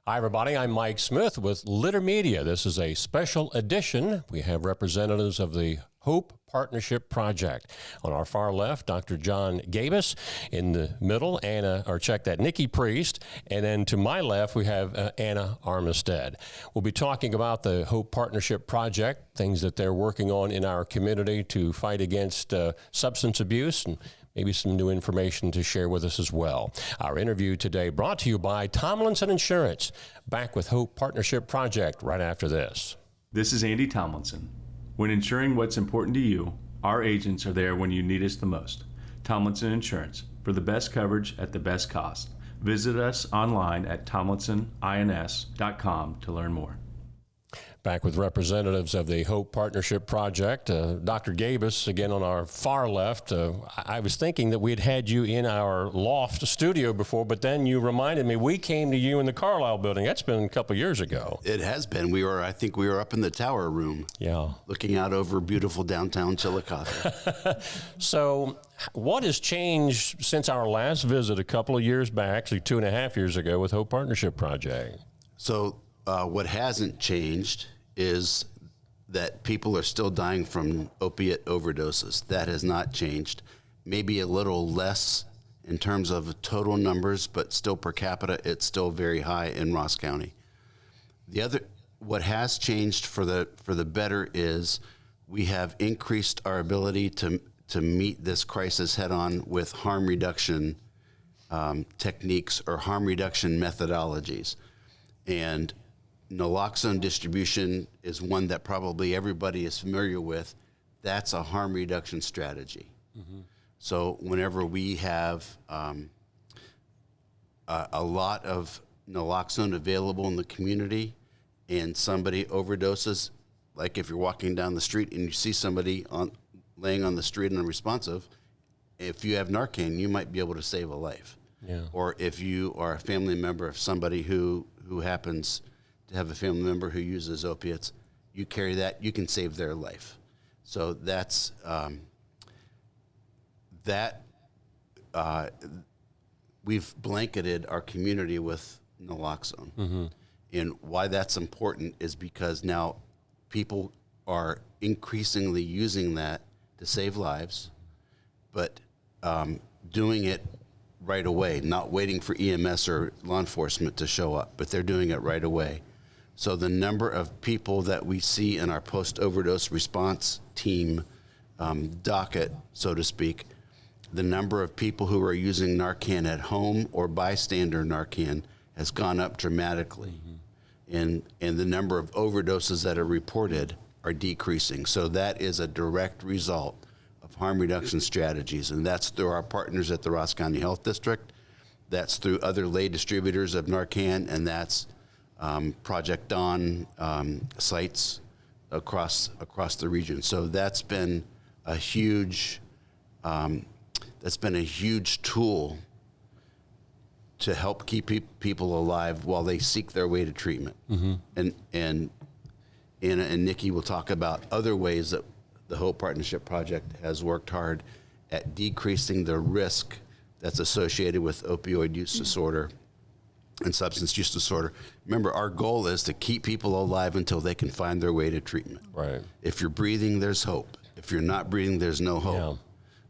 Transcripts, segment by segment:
Hi, everybody. I'm Mike Smith with Litter Media. This is a special edition. We have representatives of the Hope Partnership Project. On our far left, Dr. John Gabis. In the middle, Nikki Pries. And then to my left, we have Anna Armistead. We'll be talking about the Hope Partnership Project, things that they're working on in our community to fight against substance abuse, and maybe some new information to share with us as well. Our interview today brought to you by Tomlinson Insurance. Back with Hope Partnership Project right after this. This is Andy Tomlinson. When insuring what's important to you, our agents are there when you need us the most. Tomlinson Insurance, for the best coverage at the best cost. Visit us online at tomlinsonins.com to learn more. Back with representatives of the Hope Partnership Project. Dr. Gabis, again on our far left. I was thinking that we'd had you in our loft studio before, but then you reminded me we came to you in the Carlisle building. That's been a couple years ago. It has been. I think we were up in the tower room. Yeah. Looking out over beautiful downtown Chillicothe. So what has changed since our last visit a couple of years back, actually 2.5 years ago, with Hope Partnership Project? So what hasn't changed is that people are still dying from opiate overdoses. That has not changed. Maybe a little less in terms of total numbers, but still per capita, it's still very high in Ross County. What has changed for the better is we have increased our ability to meet this crisis head on with harm reduction techniques or harm reduction methodologies. And naloxone distribution is one that probably everybody is familiar with. That's a harm reduction strategy. Mm-hmm. So whenever we have a lot of naloxone available in the community and somebody overdoses, like if you're walking down the street and you see somebody laying on the street and unresponsive, if you have Narcan, you might be able to save a life. Yeah. Or if you are a family member of somebody who happens to have a family member who uses opiates, you carry that, you can save their life. So that's we've blanketed our community with naloxone. Mm-hmm. And why that's important is because now people are increasingly using that to save lives, but doing it right away, not waiting for EMS or law enforcement to show up, but they're doing it right away. So the number of people that we see in our post-overdose response team docket, so to speak, the number of people who are using Narcan at home or bystander Narcan has gone up dramatically. Mm-hmm. And the number of overdoses that are reported are decreasing. So that is a direct result of harm reduction strategies, and that's through our partners at the Ross County Health District. That's through other lay distributors of Narcan, and that's Project Dawn sites across the region. So that's been a huge tool to help keep people alive while they seek their way to treatment. Mm-hmm. And Anna and Nikki will talk about other ways that the Hope Partnership Project has worked hard at decreasing the risk that's associated with opioid use disorder and substance use disorder. Remember, our goal is to keep people alive until they can find their way to treatment. Right. If you're breathing, there's hope. If you're not breathing, there's no hope. Yeah.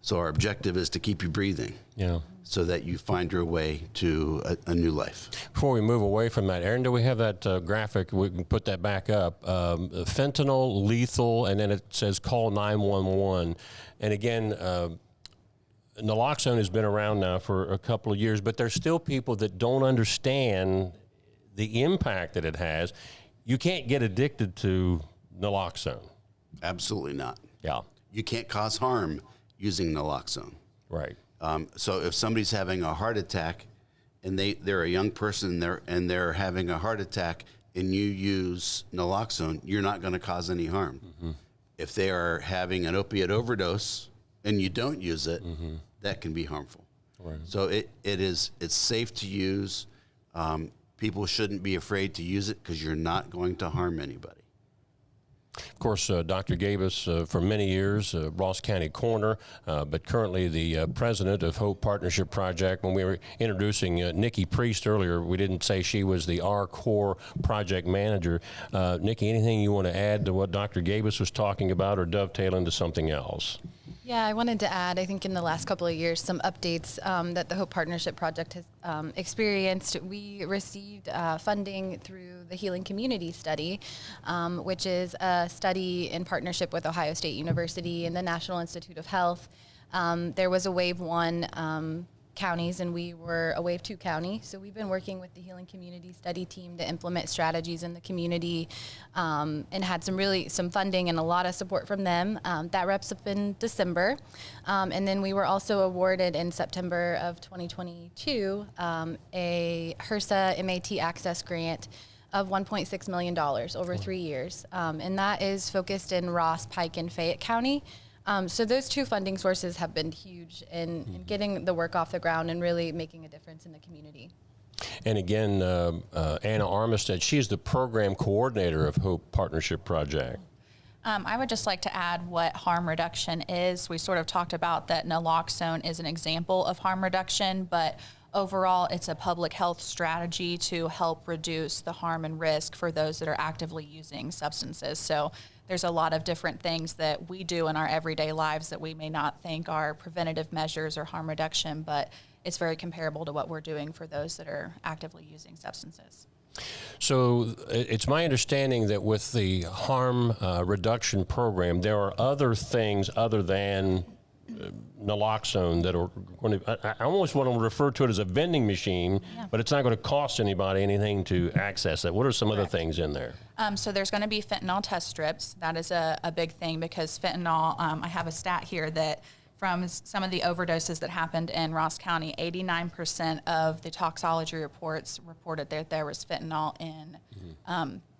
So our objective is to keep you breathing. Yeah. So that you find your way to a new life. Before we move away from that, Aaron, do we have that graphic? We can put that back up. Fentanyl, lethal, and then it says call 911. And again, naloxone has been around now for a couple of years, but there's still people that don't understand the impact that it has. You can't get addicted to naloxone. Absolutely not. Yeah. You can't cause harm using naloxone. Right. So if somebody's having a heart attack and they're a young person and they're having a heart attack and you use naloxone, you're not going to cause any harm. Mm-hmm. If they are having an opiate overdose and you don't use it, mm-hmm. that can be harmful. Right. So it's safe to use. People shouldn't be afraid to use it because you're not going to harm anybody. Of course, Dr. Gabis, for many years, Ross County Coroner, but currently the president of Hope Partnership Project. When we were introducing Nikki Priest earlier, we didn't say she was the R-Core project manager. Nikki, anything you want to add to what Dr. Gabis was talking about or dovetail into something else? Yeah, I wanted to add, I think in the last couple of years, some updates that the Hope Partnership Project has experienced. We received funding through the Healing Community Study, which is a study in partnership with Ohio State University and the National Institute of Health. There was a Wave 1 counties, and we were a Wave 2 county. So we've been working with the Healing Community Study team to implement strategies in the community, and had some funding and a lot of support from them. That wraps up in December. And then we were also awarded in September of 2022 a HRSA MAT Access Grant of $1.6 million over 3 years. And that is focused in Ross, Pike, and Fayette County. So those two funding sources have been huge in getting the work off the ground and really making a difference in the community. And again, Anna Armistead, she's the program coordinator of Hope Partnership Project. I would just like to add what harm reduction is. We sort of talked about that naloxone is an example of harm reduction, but overall it's a public health strategy to help reduce the harm and risk for those that are actively using substances. So there's a lot of different things that we do in our everyday lives that we may not think are preventative measures or harm reduction, but it's very comparable to what we're doing for those that are actively using substances. So it's my understanding that with the harm reduction program, there are other things other than naloxone that are going to, I almost want to refer to it as a vending machine, but it's not going to cost anybody anything to access it. What are some other things in there? So there's going to be fentanyl test strips. That is a big thing because fentanyl, I have a stat here that from some of the overdoses that happened in Ross County, 89% of the toxicology reports reported that there was fentanyl in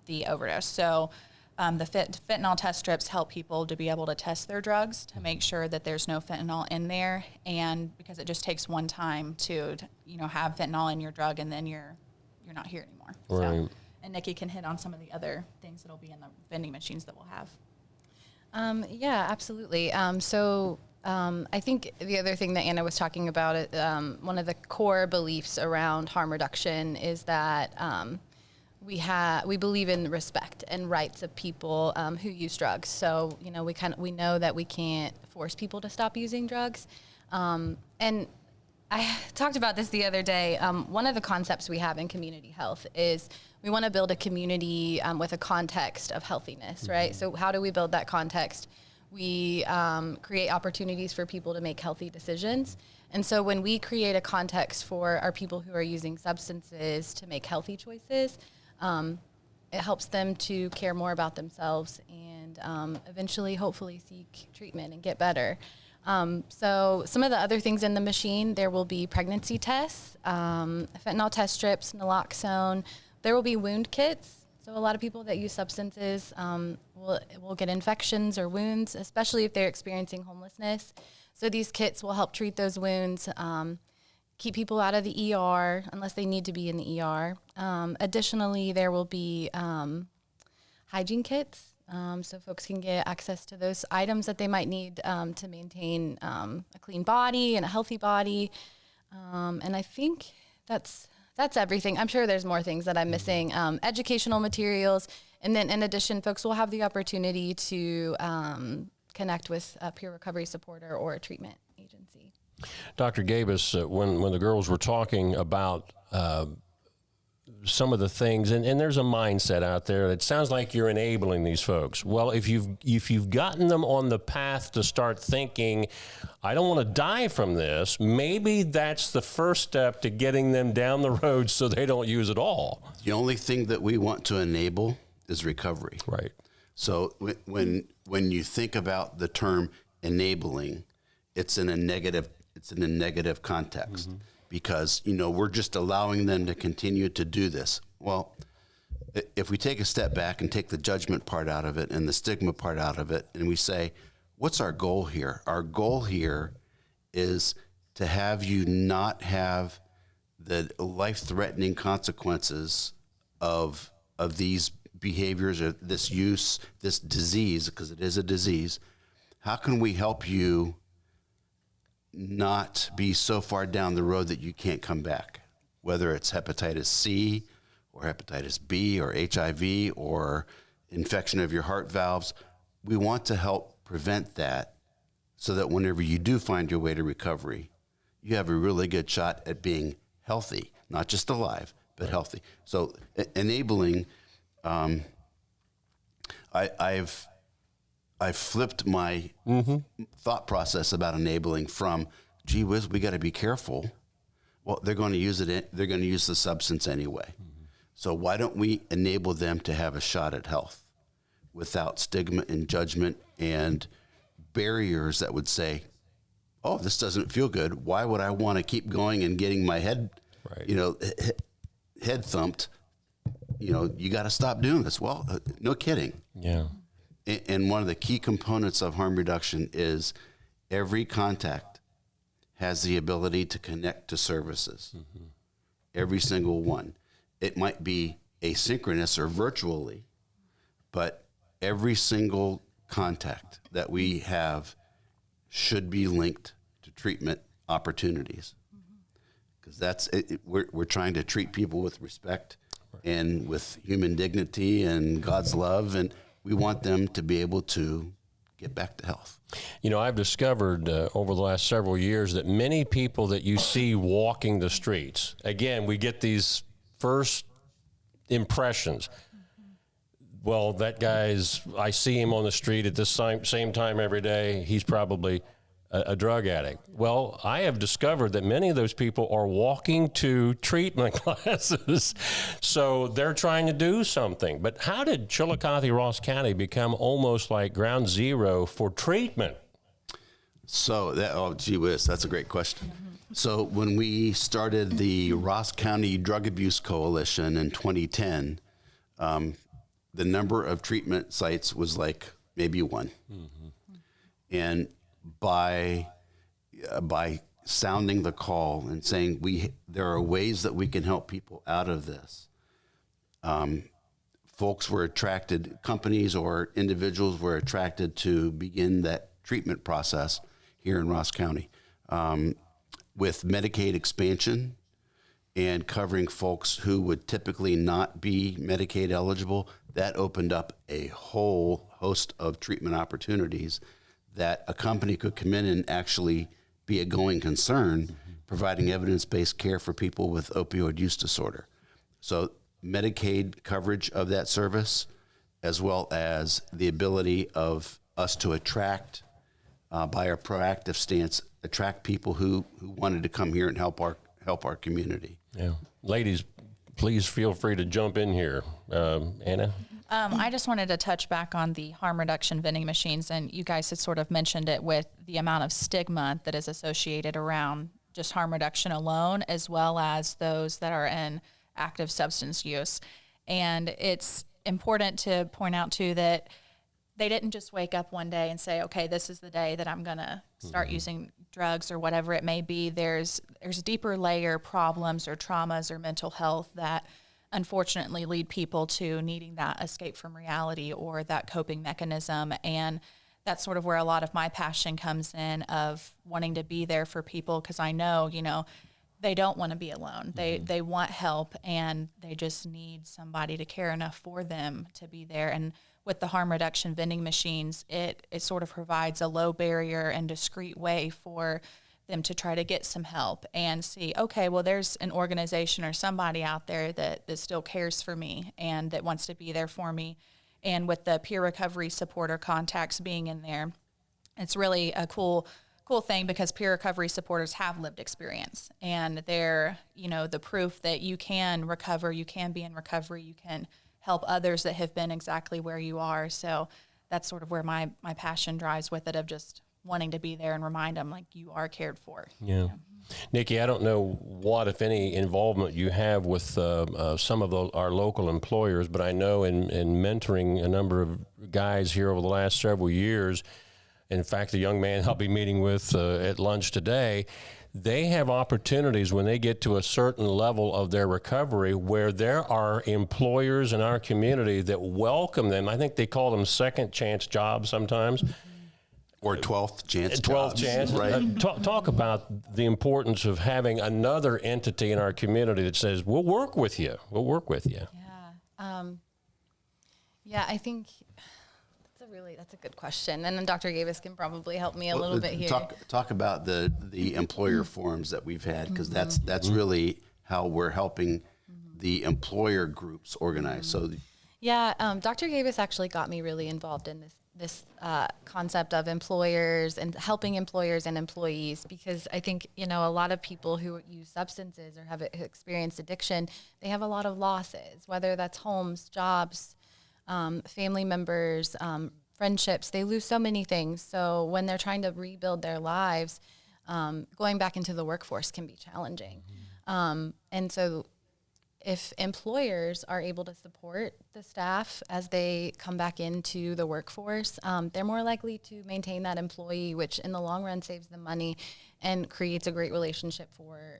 the overdose. So the fentanyl test strips help people to be able to test their drugs to make sure that there's no fentanyl in there, and because it just takes one time to have fentanyl in your drug, and then you're not here anymore. Right. So, and Nikki can hit on some of the other things that'll be in the vending machines that we'll have. Yeah, absolutely. I think the other thing that Anna was talking about, one of the core beliefs around harm reduction is that we believe in respect and rights of people who use drugs. So we know that we can't force people to stop using drugs. And I talked about this the other day. One of the concepts we have in community health is we want to build a community with a context of healthiness, right? So how do we build that context? We create opportunities for people to make healthy decisions. And so when we create a context for our people who are using substances to make healthy choices, it helps them to care more about themselves and eventually, hopefully, seek treatment and get better. So some of the other things in the machine, there will be pregnancy tests, fentanyl test strips, naloxone. There will be wound kits. So a lot of people that use substances will get infections or wounds, especially if they're experiencing homelessness. So these kits will help treat those wounds, keep people out of the ER unless they need to be in the ER. Additionally, there will be hygiene kits. So folks can get access to those items that they might need to maintain a clean body and a healthy body. And I think that's everything. I'm sure there's more things that I'm missing. Educational materials. And then in addition, folks will have the opportunity to connect with a peer recovery supporter or a treatment agency. Dr. Gabis, when the girls were talking about some of the things, and there's a mindset out there that sounds like you're enabling these folks. Well, if you've gotten them on the path to start thinking, I don't want to die from this, maybe that's the first step to getting them down the road so they don't use it all. The only thing that we want to enable is recovery. Right. So when you think about the term enabling, it's in a negative context. Mm-hmm. Because, we're just allowing them to continue to do this. Well, if we take a step back and take the judgment part out of it and the stigma part out of it, and we say, what's our goal here? Our goal here is to have you not have the life-threatening consequences of these behaviors or this use, this disease, because it is a disease, how can we help you not be so far down the road that you can't come back? Whether it's hepatitis C or hepatitis B or HIV or infection of your heart valves, we want to help prevent that so that whenever you do find your way to recovery, you have a really good shot at being healthy, not just alive, but healthy. So enabling, I've flipped my thought process about enabling from, gee whiz, we got to be careful. Well, they're going to use it. They're going to use the substance anyway. So why don't we enable them to have a shot at health without stigma and judgment and barriers that would say, oh, this doesn't feel good. Why would I want to keep going and getting my head, head thumped? You got to stop doing this. Well, no kidding. Yeah. And one of the key components of harm reduction is every contact has the ability to connect to services. Every single one. It might be asynchronous or virtually, but every single contact that we have should be linked to treatment opportunities. Because that's it. We're trying to treat people with respect and with human dignity and God's love, and we want them to be able to get back to health. I've discovered over the last several years that many people that you see walking the streets, again, we get these first impressions. Well, that I see him on the street at the same time every day. He's probably a drug addict. Well, I have discovered that many of those people are walking to treatment classes. So they're trying to do something. But how did Chillicothe, Ross County become almost like ground zero for treatment? So gee whiz, that's a great question. So when we started the Ross County Drug Abuse Coalition in 2010, the number of treatment sites was like maybe one. And by sounding the call and saying there are ways that we can help people out of this, folks were attracted, companies or individuals were attracted to begin that treatment process here in Ross County. With Medicaid expansion and covering folks who would typically not be Medicaid eligible, that opened up a whole host of treatment opportunities that a company could come in and actually be a going concern, providing evidence-based care for people with opioid use disorder. So Medicaid coverage of that service, as well as the ability of us to attract, by our proactive stance, attract people who wanted to come here and help our community. Yeah. Ladies, please feel free to jump in here. Anna? I just wanted to touch back on the harm reduction vending machines, and you guys had sort of mentioned it with the amount of stigma that is associated around just harm reduction alone, as well as those that are in active substance use. And it's important to point out, too, that they didn't just wake up one day and say, okay, this is the day that I'm going to start using drugs or whatever it may be. There's deeper layer problems or traumas or mental health that unfortunately lead people to needing that escape from reality or that coping mechanism. And that's sort of where a lot of my passion comes in, of wanting to be there for people, because I know, they don't want to be alone. They want help, and they just need somebody to care enough for them to be there. And with the harm reduction vending machines, it sort of provides a low barrier and discreet way for them to try to get some help and see, okay, well, there's an organization or somebody out there that still cares for me and that wants to be there for me. And with the peer recovery supporter contacts being in there, it's really a cool thing, because peer recovery supporters have lived experience, and they're, the proof that you can recover, you can be in recovery, you can help others that have been exactly where you are. So that's sort of where my passion drives with it, of just wanting to be there and remind them, like, you are cared for. Yeah. Nikki, I don't know what, if any, involvement you have with some of our local employers, but I know in mentoring a number of guys here over the last several years, in fact, the young man I'll be meeting with at lunch today, they have opportunities when they get to a certain level of their recovery where there are employers in our community that welcome them. I think they call them second chance jobs sometimes. Or 12th chance 12th jobs. chance. Right. Talk about the importance of having another entity in our community that says, we'll work with you. We'll work with you. Yeah, I think that's a good question. And then Dr. Gabis can probably help me a little bit here. Talk about the employer forums that we've had, because that's really how we're helping the employer groups organize. So, yeah, Dr. Gabis actually got me really involved in this concept of employers and helping employers and employees, because I think, a lot of people who use substances or have experienced addiction, they have a lot of losses, whether that's homes, jobs, family members, friendships. They lose so many things. So when they're trying to rebuild their lives, going back into the workforce can be challenging. And so if employers are able to support the staff as they come back into the workforce, they're more likely to maintain that employee, which in the long run saves them money and creates a great relationship for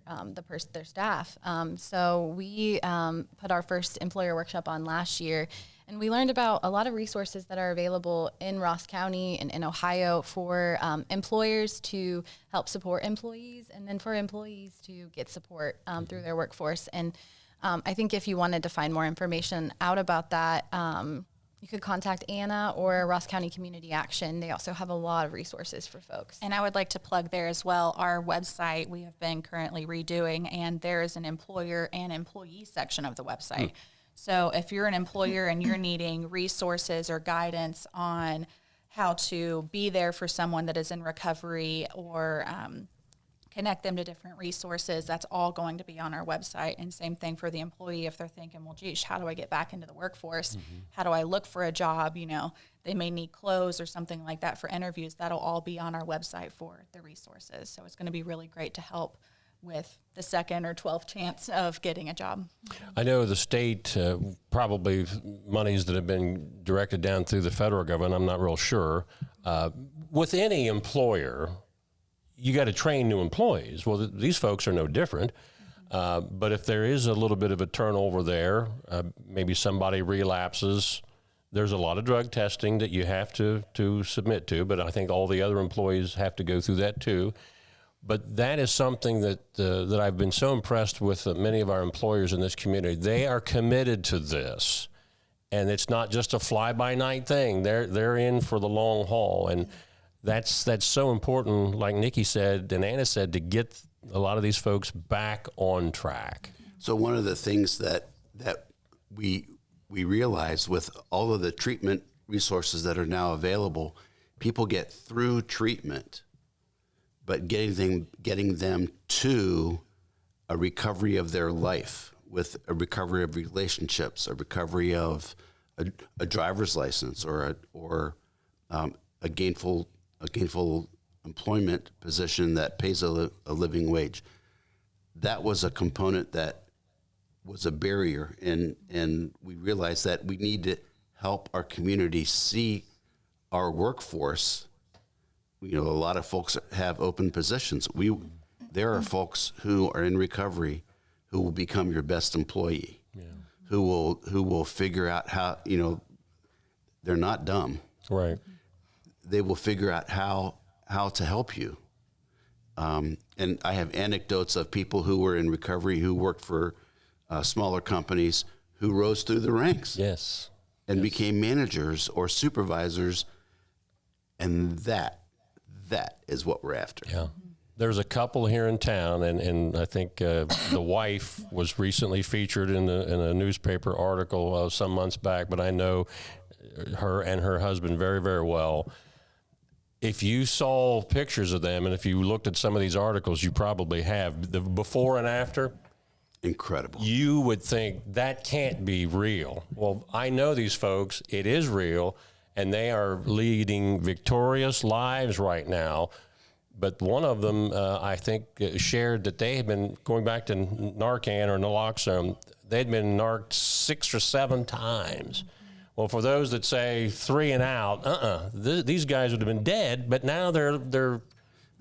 their staff. So we put our first employer workshop on last year, and we learned about a lot of resources that are available in Ross County and in Ohio for employers to help support employees, and then for employees to get support through their workforce. And I think if you wanted to find more information out about that, you could contact Anna or Ross County Community Action. They also have a lot of resources for folks. And I would like to plug there as well. Our website we have been currently redoing, and there is an employer and employee section of the website. So if you're an employer and you're needing resources or guidance on how to be there for someone that is in recovery, or connect them to different resources, that's all going to be on our website. And same thing for the employee if they're thinking, well, geez, how do I get back into the workforce? How do I look for a job? They may need clothes or something like that for interviews. That'll all be on our website for the resources. So it's going to be really great to help with the second or 12th chance of getting a job. I know the state, probably monies that have been directed down through the federal government, I'm not real sure. With any employer, you got to train new employees. Well, these folks are no different. But if there is a little bit of a turnover there, maybe somebody relapses, there's a lot of drug testing that you have to submit to, but I think all the other employees have to go through that too. But that is something that I've been so impressed with many of our employers in this community. They are committed to this, and it's not just a fly-by-night thing. They're in for the long haul, and that's so important, like Nikki said and Anna said, to get a lot of these folks back on track. So one of the things that we realize with all of the treatment resources that are now available, people get through treatment, but getting them to a recovery of their life, with a recovery of relationships, a recovery of a driver's license, or a gainful employment position that pays a living wage. That was a component that was a barrier, and we realized that we need to help our community see our workforce. A lot of folks have open positions. There are folks who are in recovery who will become your best employee, who will figure out how, they're not dumb. Right. They will figure out how to help you. And I have anecdotes of people who were in recovery who worked for smaller companies who rose through the ranks. Yes. And became managers or supervisors, and that is what we're after. Yeah. There's a couple here in town, and I think the wife was recently featured in a newspaper article some months back, but I know her and her husband very, very well. If you saw pictures of them, and if you looked at some of these articles, you probably have, the before and after. Incredible. You would think that can't be real. Well, I know these folks, it is real, and they are leading victorious lives right now. But one of them, I think, shared that they had been, going back to Narcan or naloxone, they'd been narked 6 or 7 times. Well, for those that say 3 and out, these guys would have been dead, but now they're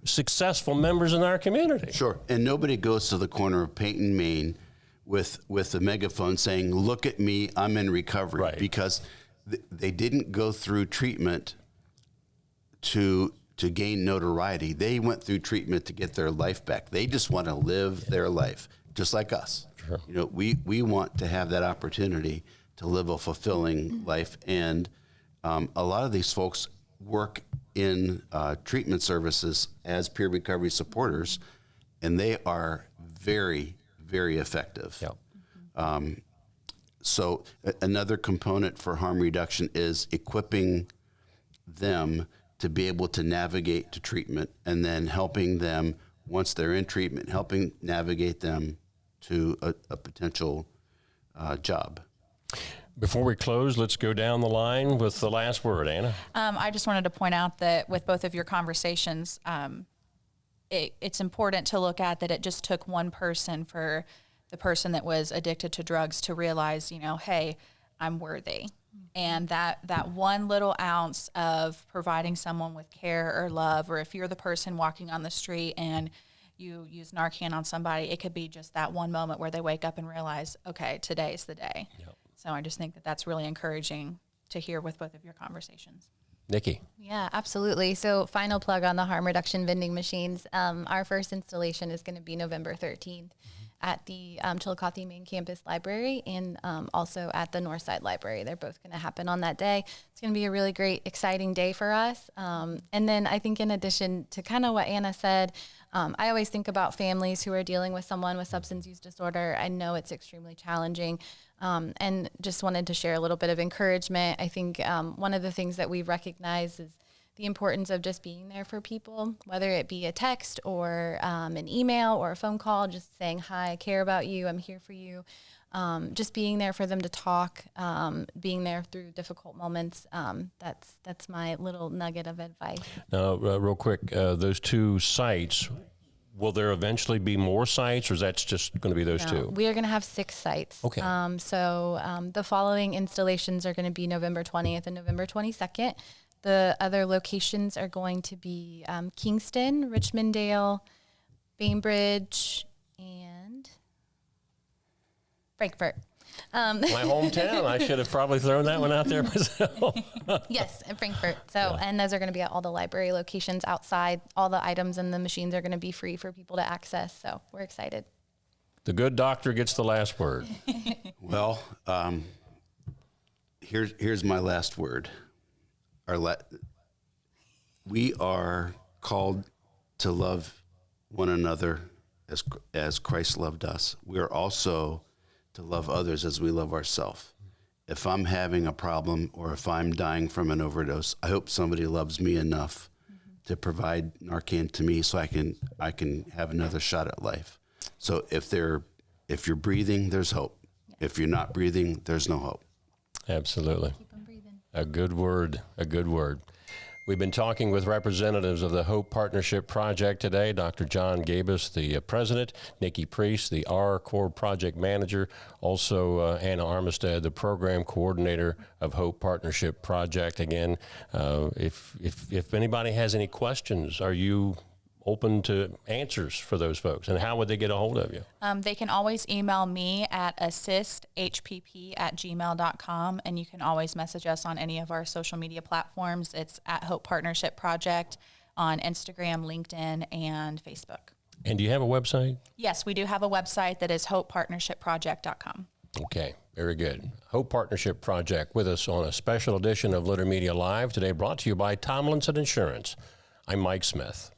successful members in our community. Sure. And nobody goes to the corner of Peyton, Maine with a megaphone saying, look at me, I'm in recovery. Right. Because they didn't go through treatment to gain notoriety. They went through treatment to get their life back. They just want to live their life, just like us. Sure. You know, we want to have that opportunity to live a fulfilling life. And a lot of these folks work in treatment services as peer recovery supporters, and they are very, very effective. Yep. So another component for harm reduction is equipping them to be able to navigate to treatment, and then helping them, once they're in treatment, helping navigate them to a potential job. Before we close, let's go down the line with the last word, Anna. I just wanted to point out that with both of your conversations, it's important to look at that it just took one person for the person that was addicted to drugs to realize, you know, hey, I'm worthy. And that one little ounce of providing someone with care or love, or if you're the person walking on the street and you use Narcan on somebody, it could be just that one moment where they wake up and realize, okay, today's the day. Yep. So I just think that that's really encouraging to hear with both of your conversations. Nikki. Yeah, absolutely. So final plug on the harm reduction vending machines. Our first installation is going to be November 13th at the Chillicothe Main Campus Library, and also at the Northside Library. They're both going to happen on that day. It's going to be a really great, exciting day for us. And then I think in addition to kind of what Anna said, I always think about families who are dealing with someone with substance use disorder. I know it's extremely challenging. And just wanted to share a little bit of encouragement. I think one of the things that we recognize is the importance of just being there for people, whether it be a text or an email or a phone call, just saying, hi, I care about you, I'm here for you. Just being there for them to talk, being there through difficult moments. That's my little nugget of advice. Now, real quick, those two sites, will there eventually be more sites, or is that just going to be those two? We are going to have 6 sites. Okay. So the following installations are going to be November 20th and November 22nd. The other locations are going to be Kingston, Richmondale, Bainbridge, and Frankfort. My hometown. I should have probably thrown that one out there myself. Yes, in Frankfort. So, and those are going to be at all the library locations outside. All the items in the machines are going to be free for people to access. So we're excited. The good doctor gets the last word. Well, here's my last word. We are called to love one another as Christ loved us. We are also to love others as we love ourselves. If I'm having a problem or if I'm dying from an overdose, I hope somebody loves me enough to provide Narcan to me so I can have another shot at life. So if you're breathing, there's hope. If you're not breathing, there's no hope. Absolutely. Keep them breathing. A good word. A good word. We've been talking with representatives of the Hope Partnership Project today. Dr. John Gabis, the president, Nikki Pries, the R-Core project manager, also Anna Armistead, the program coordinator of Hope Partnership Project. Again, if anybody has any questions, are you open to answers for those folks? And how would they get a hold of you? They can always email me at assisthpp@gmail.com, and you can always message us on any of our social media platforms. It's at Hope Partnership Project on Instagram, LinkedIn, and Facebook. And do you have a website? Yes, we do have a website that is hopepartnershipproject.com. Okay, very good. Hope Partnership Project with us on a special edition of Litter Media Live today, brought to you by Tomlinson Insurance. I'm Mike Smith.